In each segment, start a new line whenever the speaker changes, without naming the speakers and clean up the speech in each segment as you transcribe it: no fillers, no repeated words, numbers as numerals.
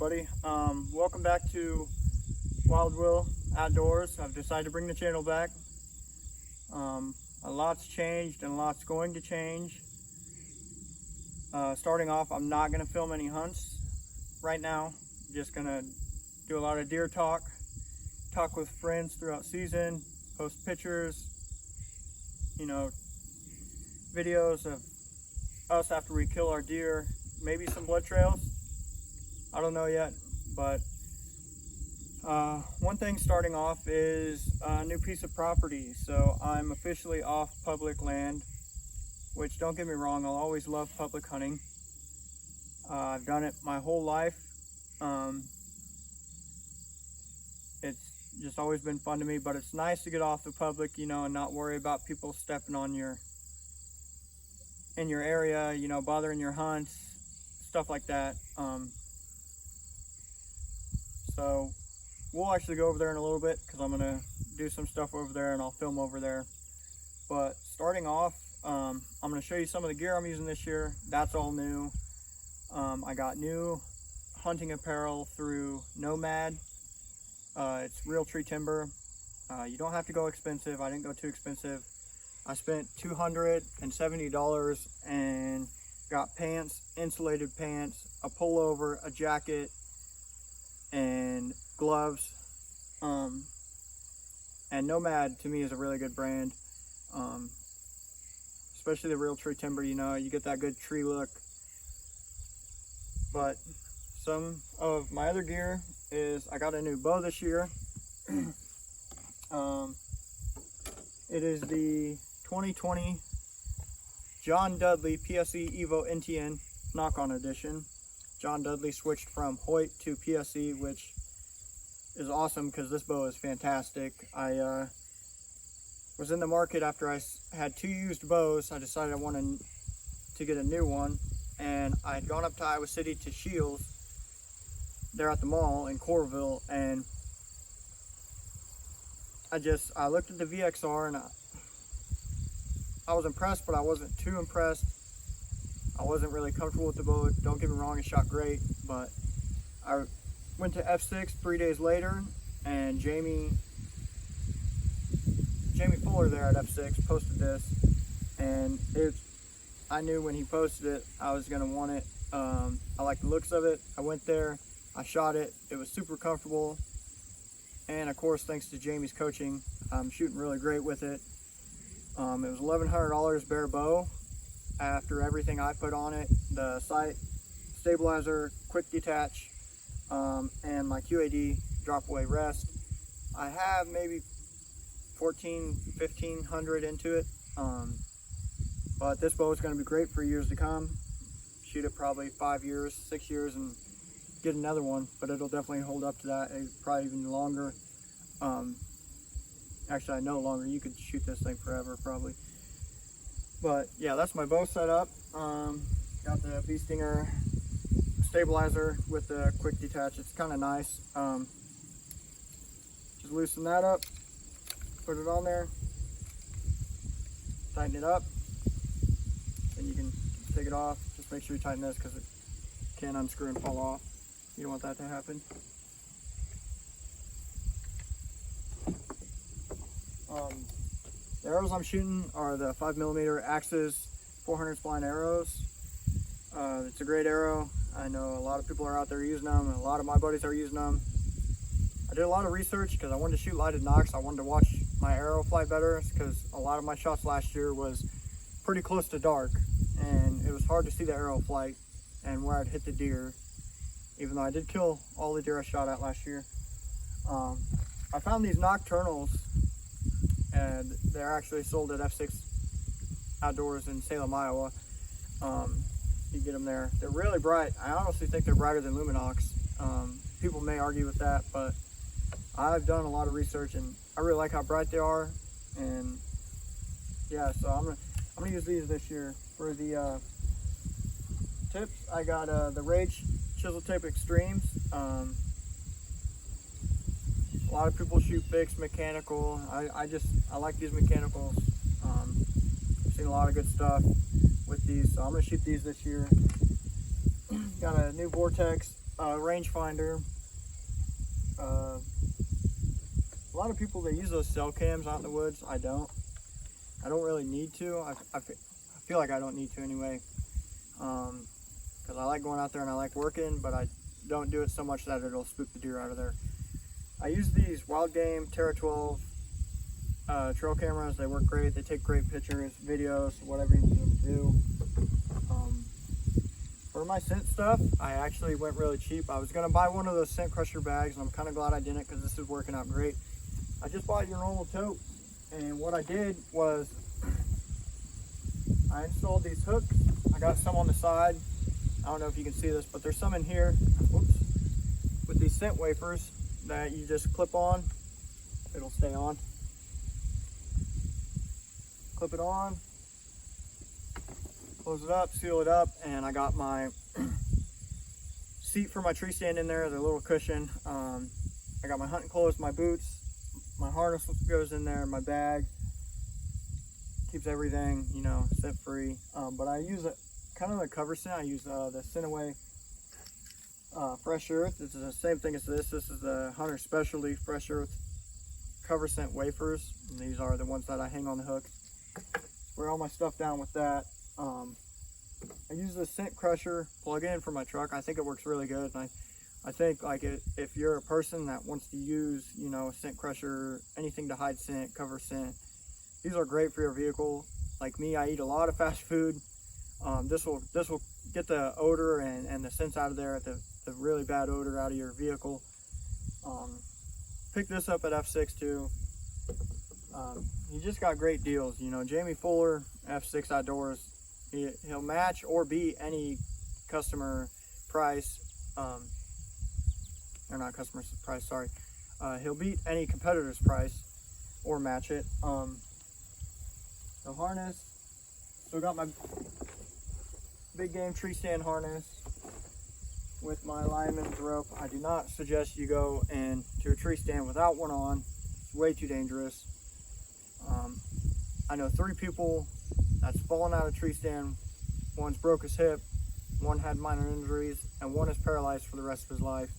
everybody. Welcome back to Wild Will Outdoors. I've decided to bring the channel back. A lot's changed and a lot's going to change. Starting off, I'm not going to film any hunts right now. I'm just going to do a lot of deer talk with friends throughout season, post pictures, videos of us after we kill our deer, maybe some blood trails. I don't know yet, but one thing starting off is a new piece of property. So I'm officially off public land, which, don't get me wrong, I'll always love public hunting. I've done it my whole life. It's just always been fun to me, but it's nice to get off the public, and not worry about people stepping on in your area, bothering your hunts, stuff like that. So we'll actually go over there in a little bit because I'm gonna do some stuff over there and I'll film over there. But starting off, I'm gonna show you some of the gear I'm using this year. That's all new. I got new hunting apparel through Nomad. It's real tree timber. You don't have to go expensive. I didn't go too expensive. I spent $270 and got pants, insulated pants, a pullover, a jacket, and gloves. And Nomad to me is a really good brand, especially the real tree timber. You get that good tree look. But some of my other gear is I got a new bow this year. It is the 2020 John Dudley PSE Evo NTN knock-on edition. John Dudley switched from Hoyt to PSE, which is awesome because this bow is fantastic. I was in the market after I had two used bows. I decided I wanted to get a new one, and I had gone up to Iowa City to Shields. They're at the mall in Coralville, and I looked at the VXR and I was impressed, but I wasn't too impressed. I wasn't really comfortable with the bow. Don't get me wrong, it shot great, but I went to F6 3 days later, and Jamie Fuller there at F6 posted this, and I knew when he posted it I was gonna want it. I like the looks of it. I went there, I shot it. It was super comfortable, and of course, thanks to Jamie's coaching, I'm shooting really great with it. It was $1,100 bare bow after everything I put on it, the sight, stabilizer, quick detach, and my QAD drop away rest. I have maybe 1,500 into it, but this bow is going to be great for years to come. Shoot it probably 5 years, 6 years, and get another one, but it'll definitely hold up to that, probably even longer. Actually, I know longer. You could shoot this thing forever, probably. But yeah, that's my bow setup. Got the Bee Stinger stabilizer with the quick detach. It's kind of nice. Just loosen that up, put it on there, tighten it up, and you can take it off. Just make sure you tighten this because it can unscrew and fall off. You don't want that to happen. The arrows I'm shooting are the 5mm Axis 400 spline arrows. It's a great arrow. I know a lot of people are out there using them, and a lot of my buddies are using them. I did a lot of research because I wanted to shoot lighted nocks. I wanted to watch my arrow fly better because a lot of my shots last year was pretty close to dark, and it was hard to see the arrow flight and where I'd hit the deer, even though I did kill all the deer I shot at last year. I found these nocturnals, and they're actually sold at F6 Outdoors in Salem, Iowa. You get them there. They're really bright. I honestly think they're brighter than Luminox. People may argue with that, but I've done a lot of research and I really like how bright they are. And yeah, so I'm gonna use these this year. For the tips, I got the Rage Chisel Tip Extremes. A lot of people shoot fixed mechanical. I like these mechanicals. I've seen a lot of good stuff with these, so I'm gonna shoot these this year. Got a new Vortex rangefinder. A lot of people, they use those cell cams out in the woods. I don't really need to. I feel like I don't need to anyway, because I like going out there and I like working, but I don't do it so much that it'll spook the deer out of there. I use these Wild Game Terra 12 trail cameras. They work great. They take great pictures, videos, whatever you need them to do. For my scent stuff, I actually went really cheap. I was going to buy one of those scent crusher bags, and I'm kind of glad I didn't, because this is working out great. I just bought your normal tote, and what I did was I installed these hooks. I got some on the side. I don't know if you can see this, but there's some in here. Whoops. With these scent wafers that you just clip on. It'll stay on. Clip it on. Close it up, seal it up, and I got my seat for my tree stand in there, the little cushion. I got my hunting clothes, my boots, my harness goes in there, my bag. Keeps everything, you know, scent free. But I use kind of the cover scent. I use the Scent-Away Fresh Earth. This is the same thing as this. This is the Hunter Specialty Fresh Earth cover scent wafers. And these are the ones that I hang on the hook. Wear all my stuff down with that. I use the scent crusher plug-in for my truck. I think it works really good, and I think like if you're a person that wants to use, you know, scent crusher, anything to hide scent, cover scent, these are great for your vehicle. Like me, I eat a lot of fast food. This will get the odor and the scents out of there, the really bad odor out of your vehicle. Pick this up at F6 too. He just got great deals, you know. Jamie Fuller, F6 Outdoors, he'll match or beat any customer price, or not customer price, sorry. He'll beat any competitor's price or match it. The harness, still got my big game tree stand harness with my lineman's rope. I do not suggest you go into a tree stand without one on. It's way too dangerous. I know 3 people that's fallen out of tree stand. One's broke his hip, one had minor injuries, and one is paralyzed for the rest of his life.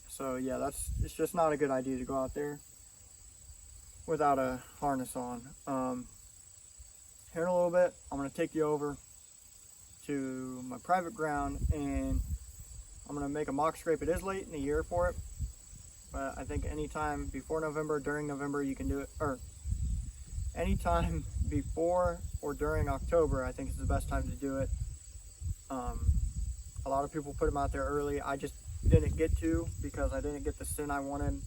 So yeah, it's just not a good idea to go out there without a harness on. Here in a little bit, I'm going to take you over to my private ground, and I'm going to make a mock scrape. It is late in the year for it, but I think anytime before November, during November, you can do it, or anytime before or during October, I think is the best time to do it. A lot of people put them out there early. I just didn't get to, because I didn't get the scent I wanted.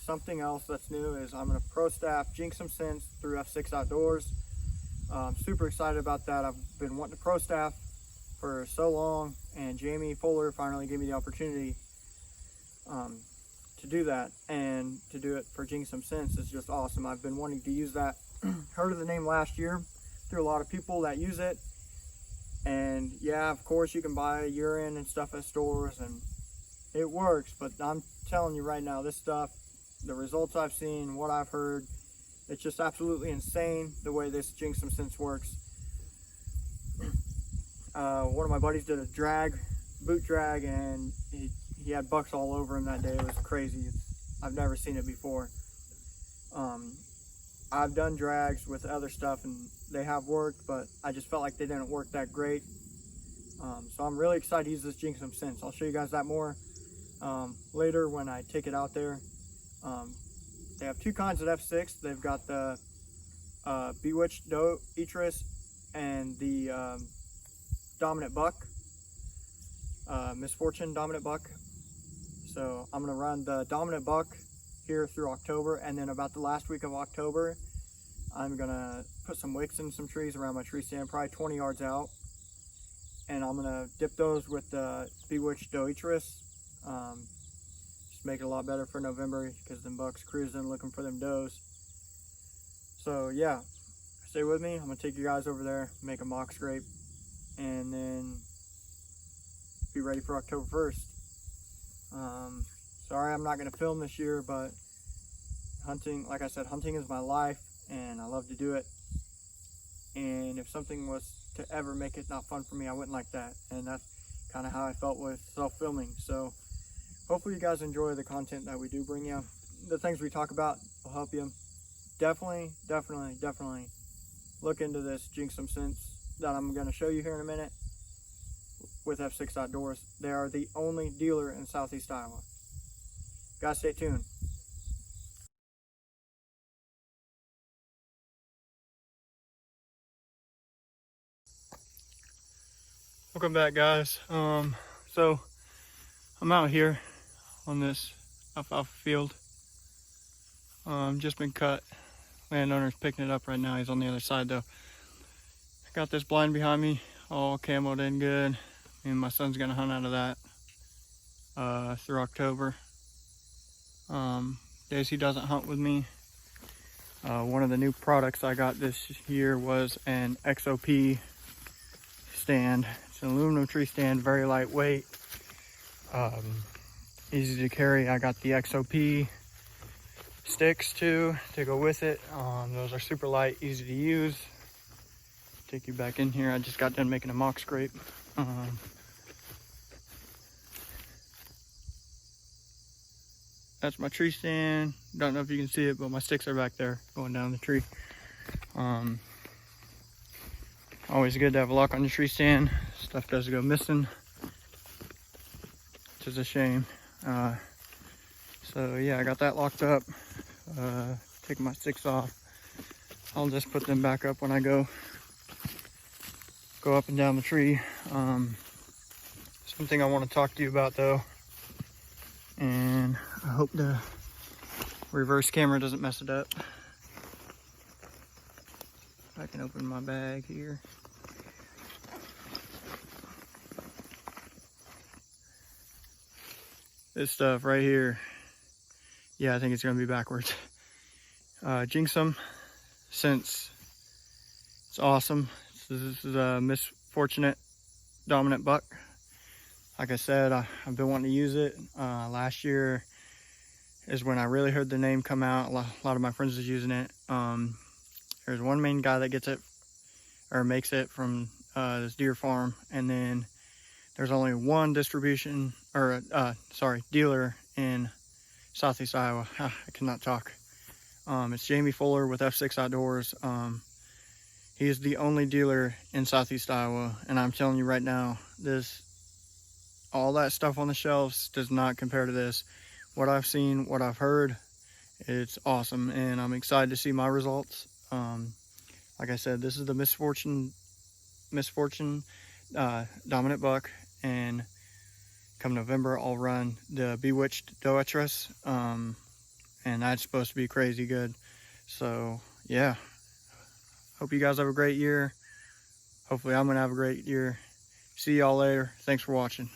Something else that's new is I'm going to pro staff jinxem scents through F6 Outdoors. I'm super excited about that. I've been wanting to pro staff for so long, and Jamie Fuller finally gave me the opportunity to do that, and to do it for jinxem scents is just awesome. I've been wanting to use that. Heard of the name last year through a lot of people that use it, and yeah, of course you can buy urine and stuff at stores and it works, but I'm telling you right now, this stuff, the results I've seen, what I've heard, it's just absolutely insane the way this jinxem scents works. One of my buddies did a boot drag, and he had bucks all over him that day. It was crazy. I've never seen it before. I've done drags with other stuff and they have worked, but I just felt like they didn't work that great. So I'm really excited to use this jinxem scents. I'll show you guys that more later when I take it out there. They have 2 kinds of F6. They've got the Bewitched Doe Eatress and the Dominant Buck, Misfortune Dominant Buck. So I'm going to run the Dominant Buck here through October, and then about the last week of October, I'm going to put some wicks in some trees around my tree stand, probably 20 yards out, and I'm going to dip those with the Bewitched Doe Eatress. Just make it a lot better for November, because them bucks cruising looking for them does. So yeah, stay with me. I'm going to take you guys over there, make a mock scrape, and then be ready for October 1st. Sorry I'm not going to film this year, but hunting, like I said, hunting is my life, and I love to do it. And if something was to ever make it not fun for me, I wouldn't like that. And kind of how I felt with self-filming. So hopefully you guys enjoy the content that we do bring you. The things we talk about will help you. Definitely look into this jinxem scents that I'm going to show you here in a minute with F6 Outdoors. They are the only dealer in Southeast Iowa. Guys, stay tuned. Welcome back, guys. So I'm out here on this alfalfa field. Just been cut. Landowner's picking it up right now. He's on the other side though. Got this blind behind me, all camoed in good. Me and my son's gonna hunt out of that through October. Days he doesn't hunt with me. One of the new products I got this year was an XOP stand. It's an aluminum tree stand, very lightweight, easy to carry. I got the XOP sticks too to go with it. Those are super light, easy to use. Take you back in here. I just got done making a mock scrape. That's my tree stand. Don't know if you can see it, but my sticks are back there going down the tree. Always good to have a lock on your tree stand. Stuff does go missing, which is a shame. So yeah, I got that locked up. Taking my sticks off. I'll just put them back up when I go up and down the tree. Something I want to talk to you about though, and I hope the reverse camera doesn't mess it up. I can open my bag here. This stuff right here, yeah, I think it's gonna be backwards. Jinxem, since it's awesome. This is a misfortunate dominant buck. Like I said, I've been wanting to use it. Last year is when I really heard the name come out. A lot of my friends was using it. There's one main guy that gets it or makes it from this deer farm, and then there's only one distribution or dealer in Southeast Iowa. I cannot talk. It's Jamie Fuller with F6 Outdoors. He is the only dealer in Southeast Iowa, and I'm telling you right now, all that stuff on the shelves does not compare to this. What I've seen, what I've heard, it's awesome, and I'm excited to see my results. Like I said, this is the misfortune dominant buck, and come November I'll run the Bewitched Doetress, and that's supposed to be crazy good. So yeah, hope you guys have a great year. Hopefully I'm gonna have a great year. See y'all later. Thanks for watching.